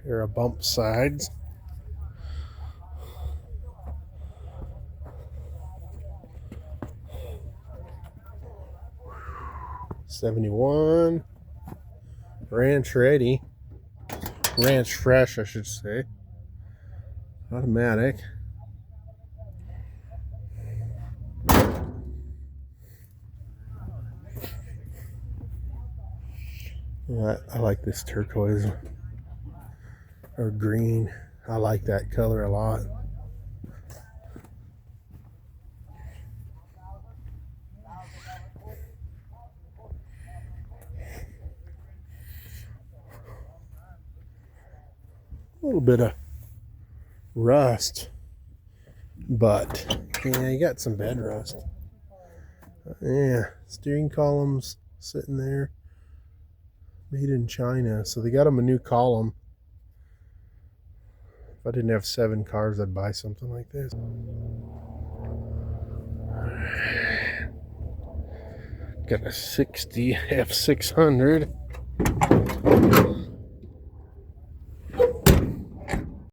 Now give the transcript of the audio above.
Here are bump sides. '71 Ranch ready. Ranch fresh, I should say. Automatic. I like this turquoise or green. I like that color a lot. A little bit of rust, but yeah, you got some bed rust. Yeah, steering columns sitting there, made in China. So they got them a new column. If I didn't have 7 cars, I'd buy something like this. Got a 60 F600.